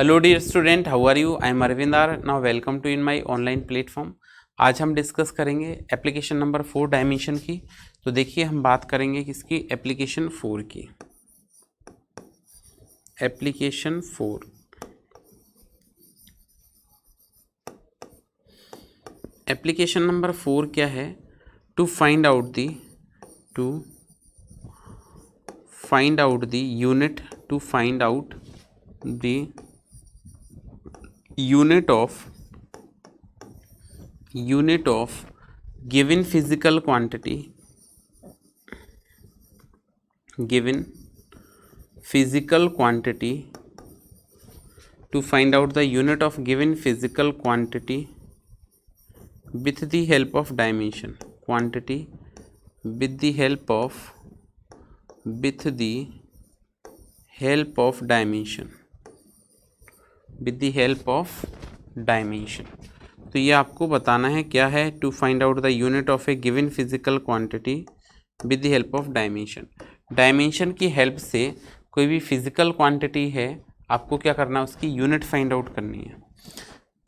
Hello dear student, how are you? I am Arvind R. Now welcome to in my online platform. आज हम discuss करेंगे application number 4 dimension की। तो देखिए, हम बात करेंगे किसकी? एप्लीकेशन 4 की। एप्लीकेशन 4। एप्लीकेशन नंबर 4 क्या है? To find out the unit unit of given physical quantity to find out the unit of given physical quantity with the help of dimension with the help of dimension। तो ये आपको बताना है क्या है? To find out the unit of a given physical quantity with the help of dimension. Dimension की help से कोई भी फिजिकल क्वांटिटी है, आपको क्या करना है? उसकी यूनिट फाइंड आउट करनी है।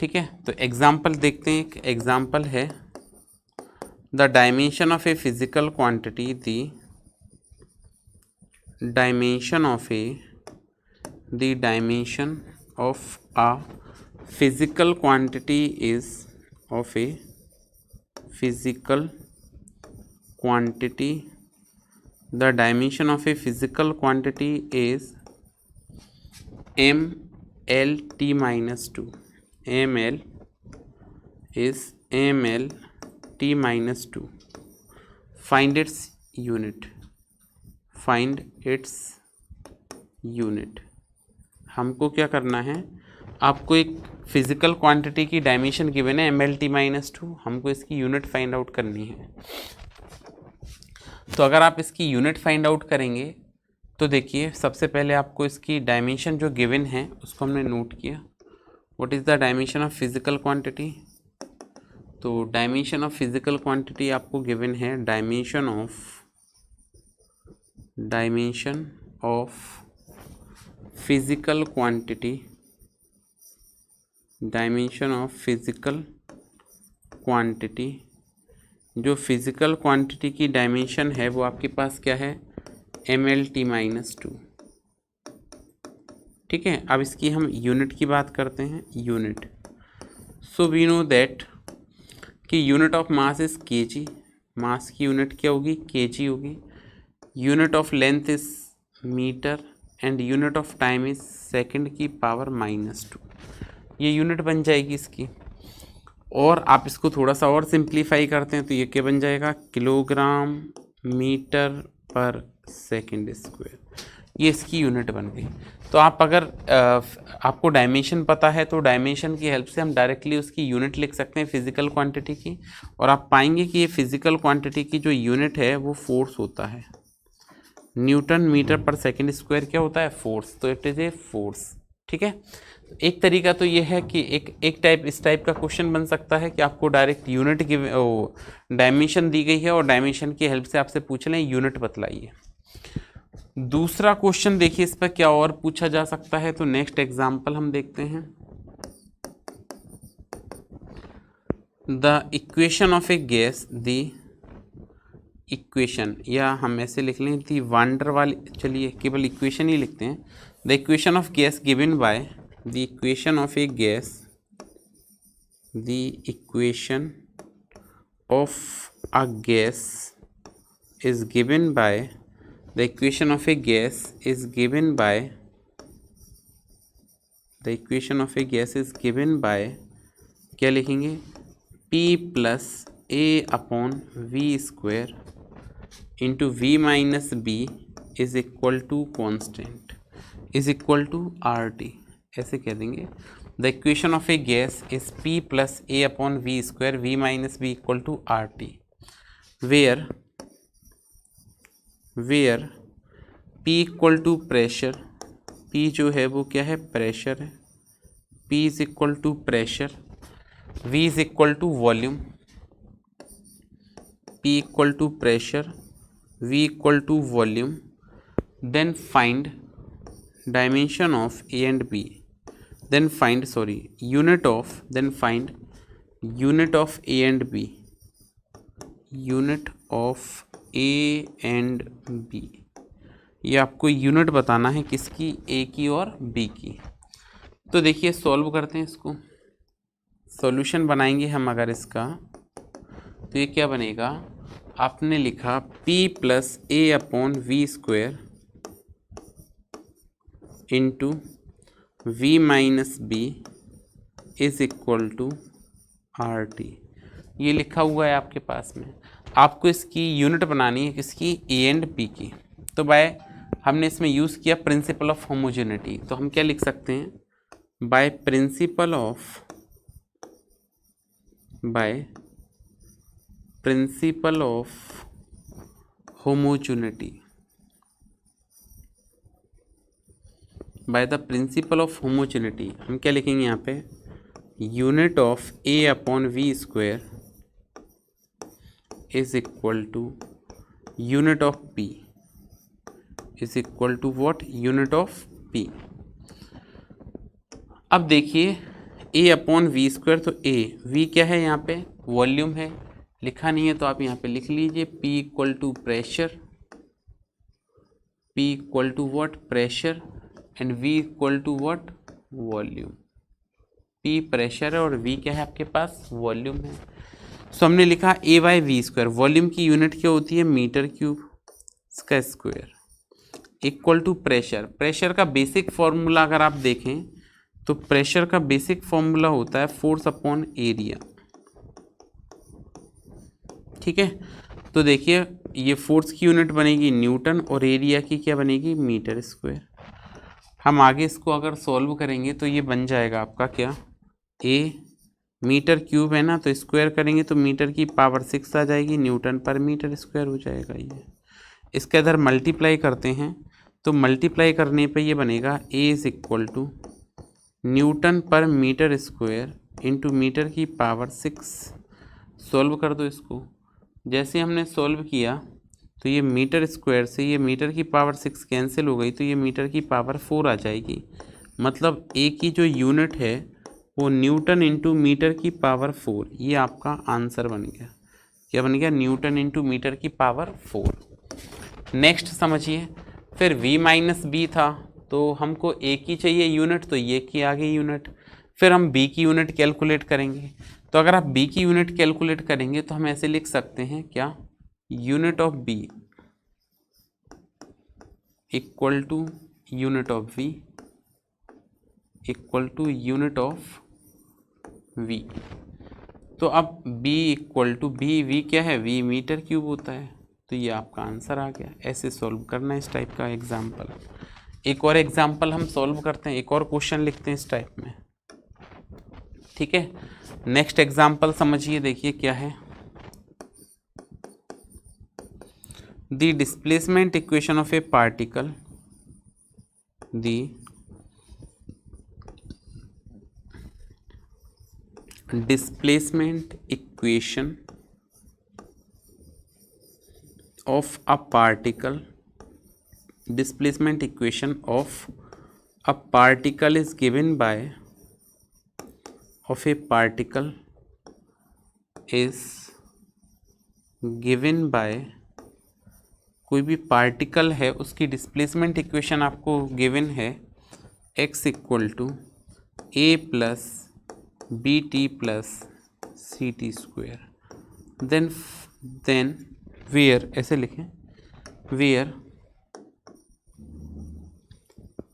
ठीक है, तो एग्जाम्पल देखते हैं। एक एग्जाम्पल है the dimension of a physical quantity the dimension of a physical quantity is the dimension of a physical quantity is mlt minus 2 ml is mlt minus 2 find its unit। हमको क्या करना है? आपको एक फिजिकल क्वांटिटी की dimension given है mlt minus 2, हमको इसकी यूनिट फाइंड आउट करनी है। तो अगर आप इसकी यूनिट फाइंड आउट करेंगे तो देखिए, सबसे पहले आपको इसकी डायमेंशन जो गिवन है उसको हमने नोट किया। What is the dimension of physical quantity? तो डायमेंशन ऑफ फिजिकल क्वांटिटी आपको गिवन है डायमेंशन ऑफ फिजिकल क्वांटिटी जो फिजिकल क्वांटिटी की डायमेंशन है वो आपके पास क्या है? mlt minus 2। ठीक है, अब इसकी हम यूनिट की बात करते हैं। Unit, so we know that कि unit of mass is kg। Mass की यूनिट क्या होगी? kg होगी। Unit of length is metre and unit of time is second की पावर माइनस 2। ये यूनिट बन जाएगी इसकी। और आप इसको थोड़ा सा और सिंप्लीफाई करते हैं तो ये क्या बन जाएगा? किलोग्राम मीटर पर सेकंड स्क्वायर। ये इसकी यूनिट बन गई। तो आप अगर आपको डायमेंशन पता है तो डायमेंशन की हेल्प से हम डायरेक्टली उसकी यूनिट लिख सकते हैं फिजिकल क्वांटिटी की। और आप पाएंगे कि ये फिजिकल क्वांटिटी की जो यूनिट है वो फोर्स होता है। न्यूटन मीटर पर सेकंड स्क्वायर क्या होता है? फोर्स। तो इट इज ए फोर्स। ठीक है, एक तरीका तो ये है कि इस टाइप का क्वेश्चन बन सकता है कि आपको डायरेक्ट यूनिट की डायमेंशन दी गई है और डायमेंशन की हेल्प से आपसे पूछ लें यूनिट बतलाइए। दूसरा क्वेश्चन देखिए, इस पर क्या और पूछा जा सकता है। तो नेक्स्ट एग्जांपल हम देखते हैं। The equation of a gas, equation, या हम ऐसे लिख लें दी वांडर वाली, चलिए केवल इक्वेशन ही लिखते हैं। The equation of gas given by the equation of a gas is given by क्या लिखेंगे? P plus A upon V square into V minus B is equal to constant is equal to RT। ऐसे कह देंगे the equation of a gas is P plus A upon V square V minus B equal to RT, where P equal to pressure. P जो है वो क्या है? Pressure है। P is equal to pressure, V is equal to volume. P equal to pressure, V equal to volume. Then find dimension of A and B। then find unit of, then find unit of A and B, unit of A and B। ये आपको unit बताना है किसकी, ए की और B की। तो देखिए सॉल्व करते हैं इसको, सॉल्यूशन बनाएंगे हम अगर इसका, तो ये क्या बनेगा, आपने लिखा p plus A upon V square into V minus B is equal to R T. ये लिखा हुआ है आपके पास में। आपको इसकी यूनिट बनानी है किसकी, ए एंड बी की। तो बाय हमने इसमें यूज़ किया प्रिंसिपल ऑफ होमोजेनिटी, तो हम क्या लिख सकते हैं, by principle of homogeneity, by the principle of homogeneity हम क्या लिखेंगे यहाँ पे, unit of A upon V square is equal to unit of P is equal to what, unit of P. अब देखिए ए अपॉन वी स्क्वायर, तो A V क्या है यहाँ पे, वॉल्यूम है, लिखा नहीं है तो आप यहाँ पे लिख लीजिए P equal to pressure, P equal to what, pressure, and V equal to what, volume. P pressure है और वी क्या है आपके पास, वॉल्यूम है। सो हमने लिखा A by V square, volume की यूनिट क्या होती है, मीटर क्यूब, इसका square, equal to pressure. Pressure का बेसिक फॉर्मूला अगर आप देखें तो प्रेशर का बेसिक फॉर्मूला होता है फोर्स अपॉन एरिया, ठीक है। तो देखिए ये फोर्स की यूनिट बनेगी न्यूटन और एरिया की क्या बनेगी, मीटर स्क्वायर। हम आगे इसको अगर सॉल्व करेंगे तो ये बन जाएगा आपका क्या, ए मीटर क्यूब है ना, तो स्क्वायर करेंगे तो मीटर की पावर 6 आ जाएगी, न्यूटन पर मीटर स्क्वायर हो जाएगा। ये इसके इधर मल्टीप्लाई करते हैं तो मल्टीप्लाई करने पे ये बनेगा ए इज इक्वल टू न्यूटन पर मीटर स्क्वायर इंटू मीटर की पावर 6। सॉल्व कर दो इसको, जैसे हमने सॉल्व किया तो ये मीटर स्क्वायर से ये मीटर की पावर 6 कैंसिल हो गई, तो ये मीटर की पावर 4 आ जाएगी। मतलब ए की जो यूनिट है वो न्यूटन इंटू मीटर की पावर 4, ये आपका आंसर बन गया। क्या बन गया, न्यूटन इंटू मीटर की पावर 4। नेक्स्ट समझिए, फिर v माइनस बी था तो हमको a की चाहिए यूनिट, तो ये की आ गई यूनिट। फिर हम b की यूनिट कैलकुलेट करेंगे, तो अगर आप b की यूनिट कैलकुलेट करेंगे तो हम ऐसे लिख सकते हैं क्या, unit of b equal to unit of v equal to unit of v। तो अब b इक्वल टू v क्या है, v मीटर क्यूब होता है, तो ये आपका आंसर आ गया। ऐसे सॉल्व करना है इस टाइप का एग्जाम्पल। एक और एग्जाम्पल हम सॉल्व करते हैं, एक और क्वेश्चन लिखते हैं इस टाइप में, ठीक है। नेक्स्ट एग्जाम्पल समझिए, देखिए क्या है, the displacement equation of A particle, the displacement equation of a particle, displacement equation of a particle is given by, of a particle is given by, कोई भी पार्टिकल है उसकी डिस्प्लेसमेंट इक्वेशन आपको given है, x equal to A plus B T plus C T square, then where, ऐसे लिखें, where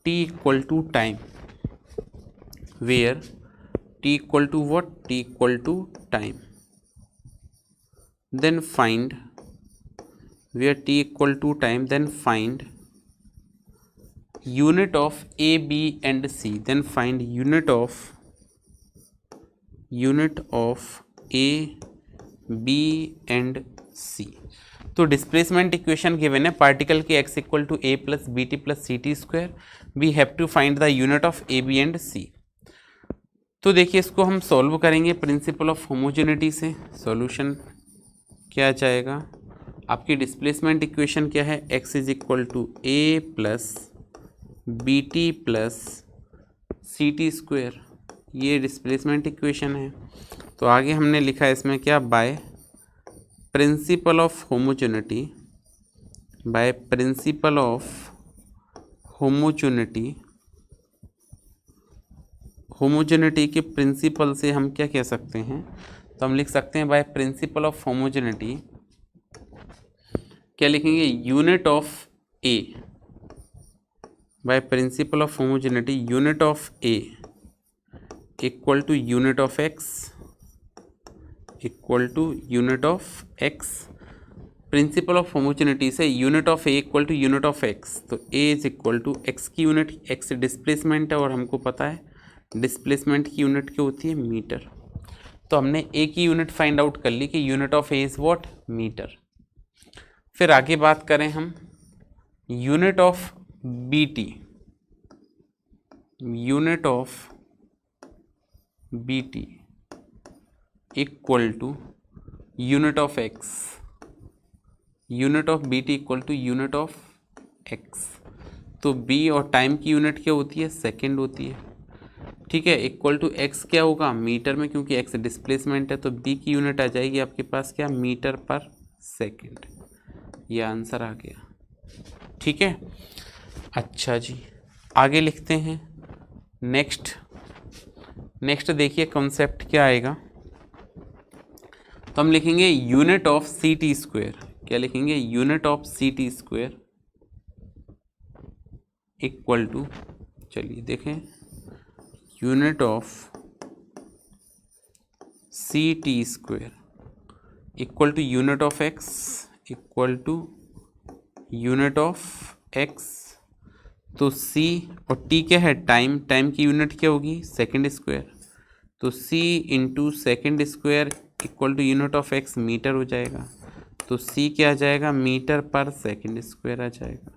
T equal to time, where T equal to what, T equal to time, then find, where T equal to time, then find unit of A B and C, then find unit of A B and C. तो displacement equation given है, particle के x equal to A plus B T plus C T square, we have to find the unit of A B and C. तो देखिए इसको हम solve करेंगे principle of homogeneity से। Solution क्या जाएगा, आपकी डिस्प्लेसमेंट इक्वेशन क्या है, x is equal to A plus B T plus C T square, ये डिस्प्लेसमेंट इक्वेशन है। तो आगे हमने लिखा है इसमें क्या, by principle of homogeneity, by principle of homogeneity, homogeneity के प्रिंसिपल से हम क्या कह सकते हैं, तो हम लिख सकते हैं बाय प्रिंसिपल ऑफ होमोजेनिटी, क्या लिखेंगे, unit of A, by principle of homogeneity unit of A equal to unit of X, equal to unit of X. Principle of homogeneity से unit of A equal to unit of X, तो A is equal to X की unit, X displacement है और हमको पता है displacement की unit क्या होती है, मीटर। तो हमने ए की यूनिट फाइंड आउट कर ली कि unit of A is what, metre. फिर आगे बात करें हम unit of B T, unit of B T equal to unit of X, unit of B T equal to unit of X. तो B और टाइम की यूनिट क्या होती है, सेकेंड होती है, ठीक है। इक्वल टू एक्स क्या होगा, मीटर में, क्योंकि एक्स डिस्प्लेसमेंट है, तो बी की यूनिट आ जाएगी आपके पास क्या, मीटर पर सेकेंड। ये आंसर आ गया, ठीक है। अच्छा जी, आगे लिखते हैं नेक्स्ट देखिए कॉन्सेप्ट क्या आएगा। तो हम लिखेंगे unit of C T square, क्या लिखेंगे, unit of C T square equal to, चलिए देखें, unit of C T square equal to unit of X, equal to unit of X. तो c और t क्या है, टाइम, टाइम की unit क्या होगी, सेकेंड स्क्वायर। तो c into second square equal to unit of x metre हो जाएगा। तो c क्या आ जाएगा, मीटर पर सेकेंड स्क्वायर आ जाएगा।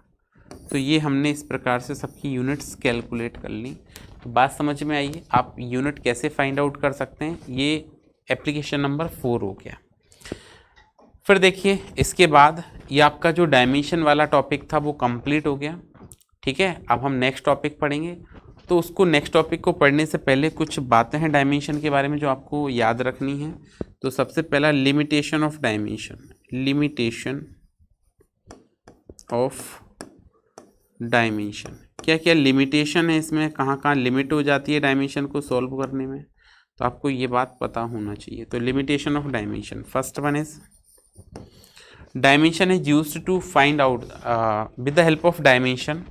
तो ये हमने इस प्रकार से सबकी यूनिट्स कैलकुलेट कर ली। तो बात समझ में आई है, आप यूनिट कैसे फाइंड आउट कर सकते हैं। ये एप्लीकेशन नंबर 4 हो गया। फिर देखिए इसके बाद ये आपका जो डायमेंशन वाला टॉपिक था वो कंप्लीट हो गया, ठीक है। अब हम नेक्स्ट टॉपिक पढ़ेंगे। तो उसको नेक्स्ट टॉपिक को पढ़ने से पहले कुछ बातें हैं डायमेंशन के बारे में जो आपको याद रखनी है। तो सबसे पहला limitation of dimension, limitation of dimension, क्या क्या लिमिटेशन है इसमें, कहाँ कहाँ लिमिट हो जाती है डायमेंशन को सॉल्व करने में, तो आपको ये बात पता होना चाहिए। तो limitation of dimension, first one is dimension is used to find out with the help of dimension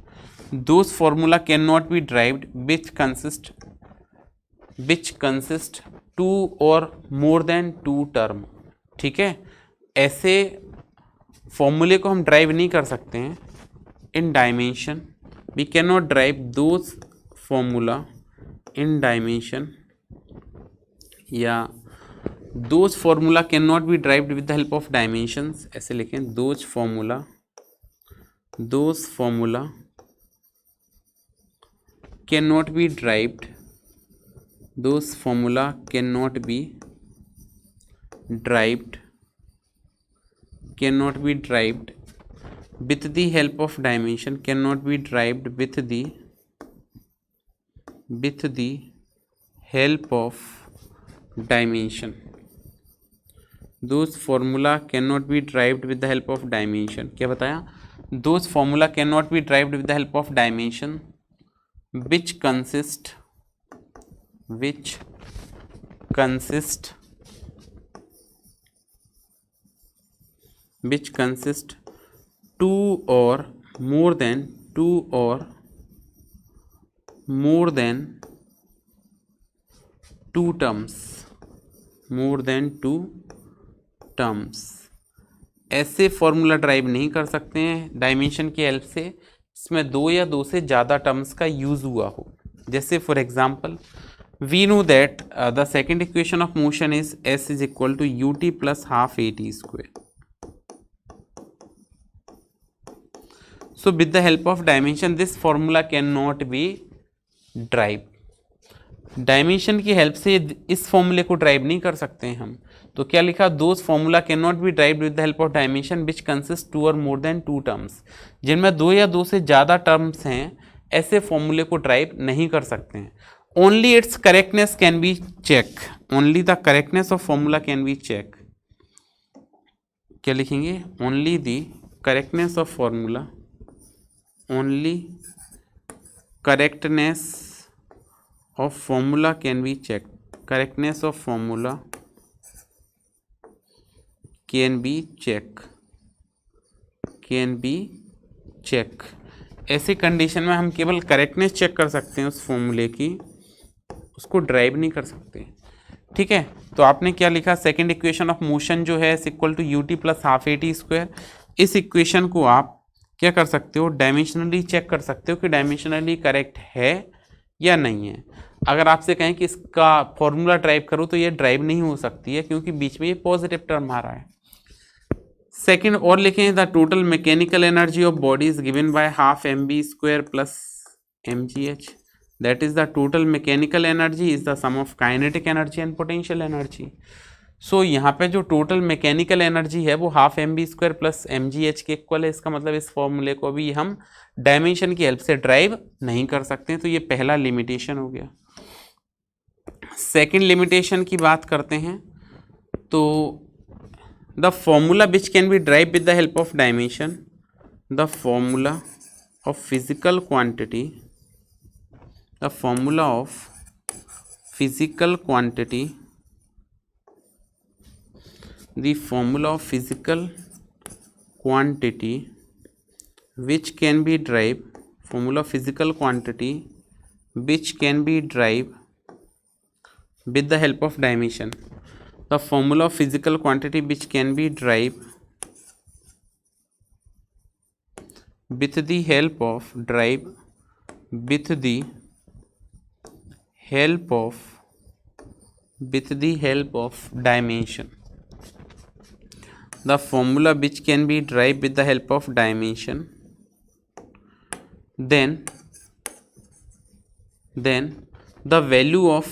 those formula cannot be derived which consist two or more than two term, ठीक है। ऐसे फॉर्मूले को हम ड्राइव नहीं कर सकते हैं in dimension, we can not derive those formula in dimension, या those formula cannot be derived with the help of dimensions, ऐसे लिखें, those formula cannot be derived, those formula cannot be derived with the help of dimension, cannot be derived with the help of dimension, those formula cannot be derived with the help of dimension, क्या बताया, those formula cannot be derived with the help of dimension which consist two or more than two terms, ऐसे formula drive नहीं कर सकते हैं dimension की help से इसमें दो या दो से ज़्यादा टर्म्स का यूज हुआ हो। जैसे for example we know that the second equation of motion is s is equal to U T plus half A T square. So with the help of dimension this formula can not be drive, dimension की help से इस फॉर्मूले को drive नहीं कर सकते हैं हम। तो क्या लिखा, those formula can not B derived with the help of dimension which consist to और मोर देन टू टर्म्स, जिनमें दो या दो से ज़्यादा टर्म्स हैं ऐसे फॉर्मूले को ड्राइव नहीं कर सकते हैं। Only its correctness can be check, only the correctness of formula can be check. क्या लिखेंगे? Only the correctness of formula, only correctness of formula can be check, correctness of formula can be check, can be check. ऐसी condition में हम केवल correctness check कर सकते हैं उस फॉर्मूले की, उसको ड्राइव नहीं कर सकते। ठीक है, तो आपने क्या लिखा? सेकंड इक्वेशन ऑफ मोशन जो है equal to U T plus half A T square. इस इक्वेशन को आप क्या कर सकते हो? डायमेंशनली चेक कर सकते हो कि डायमेंशनली करेक्ट है या नहीं है। अगर आपसे कहें कि इसका फॉर्मूला ड्राइव करो तो ये ड्राइव नहीं हो सकती है, क्योंकि बीच में ये पॉजिटिव टर्म आ रहा है। सेकेंड और लिखें, the total mechanical energy of body is given by half M B square plus M G H, that is the total mechanical energy is the sum of kinetic energy and potential energy. So यहाँ पे जो total mechanical energy है वो half M B square plus M G H के equal है। इसका मतलब इस फॉर्मूले को भी हम डायमेंशन की हेल्प से ड्राइव नहीं कर सकते। तो ये पहला लिमिटेशन हो गया। सेकेंड लिमिटेशन की बात करते हैं, तो the formula which can be derived with the help of dimension, the formula of physical quantity, the formula of physical quantity, the formula of physical quantity which can be derived, formula of physical quantity which can be derived with the help of dimension, the formula of physical quantity which can be derived with the help of with the help of dimension, the formula which can be derived with the help of dimension, then the value of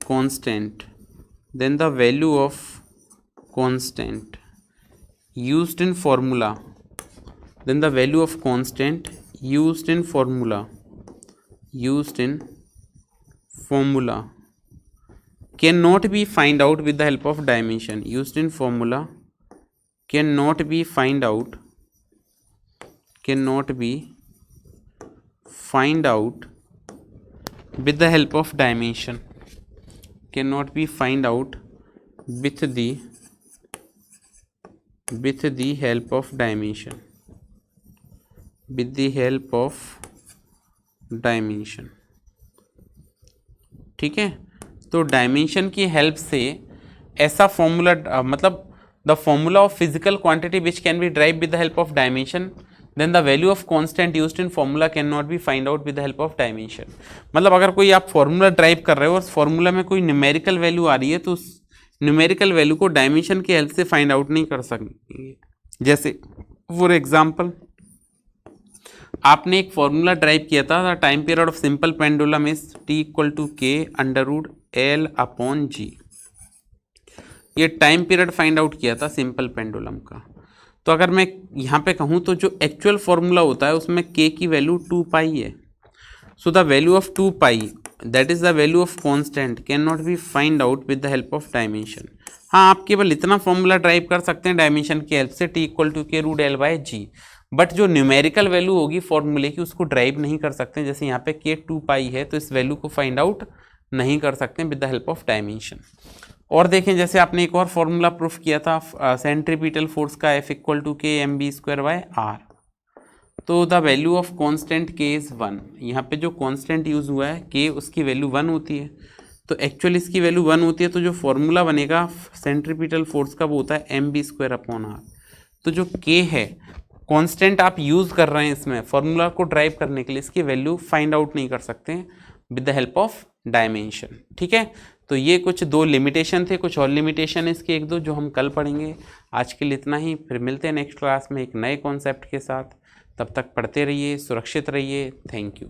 constant, then the value of constant used in formula, then the value of constant used in formula cannot be find out with the help of dimension, used in formula cannot be find out with the help of dimension, cannot be find out with the help of dimension, with the help of dimension। ठीक है, तो dimension की help से ऐसा formula मतलब the formula of physical quantity which can be drive with the help of dimension, then the value of constant used in formula can not be find out with the help of dimension. मतलब अगर कोई आप formula drive कर रहे हो और formula में कोई न्यूमेरिकल वैल्यू आ रही है, तो उस न्यूमेरिकल वैल्यू को डायमेंशन की हेल्प से फाइंड आउट नहीं कर सकेंगे। जैसे फॉर एग्जांपल आपने एक फॉर्मूला ड्राइव किया था, the time period of simple pendulum is T equal to K under root L upon G. ये टाइम पीरियड फाइंड आउट किया था सिंपल पेंडुलम का। तो अगर मैं यहाँ पे कहूँ तो जो एक्चुअल फॉर्मूला होता है उसमें के की वैल्यू 2 पाई है। So the value of 2 pi that is the value of constant can not be find out with the help of dimension. हाँ, आप केवल इतना फॉर्मूला ड्राइव कर सकते हैं डायमेंशन की हेल्प से, T equal to K root L by G, but जो न्यूमेरिकल वैल्यू होगी फॉर्मूले की उसको ड्राइव नहीं कर सकते। जैसे यहाँ पे के 2 पाई है तो इस वैल्यू को फाइंड आउट नहीं कर सकते with the help of dimension. और देखें, जैसे आपने एक और फॉर्मूला प्रूफ किया था सेंट्रीपिटल फोर्स का, F equal to K M B square by R. तो the value of constant K is 1। यहाँ पे जो कांस्टेंट यूज़ हुआ है के, उसकी वैल्यू 1 होती है। तो एक्चुअली इसकी वैल्यू 1 होती है, तो जो फॉर्मूला बनेगा सेंट्रीपिटल फोर्स का वो होता है M B square upon R. तो जो के है कांस्टेंट आप यूज़ कर रहे हैं इसमें फॉर्मूला को ड्राइव करने के लिए, इसकी वैल्यू फाइंड आउट नहीं कर सकते with the help of dimension. ठीक है, तो ये कुछ 2 लिमिटेशन थे, कुछ और लिमिटेशन है इसके 1-2 जो हम कल पढ़ेंगे। आज के लिए इतना ही, फिर मिलते हैं नेक्स्ट क्लास में एक नए कॉन्सेप्ट के साथ। तब तक पढ़ते रहिए, सुरक्षित रहिए। Thank you.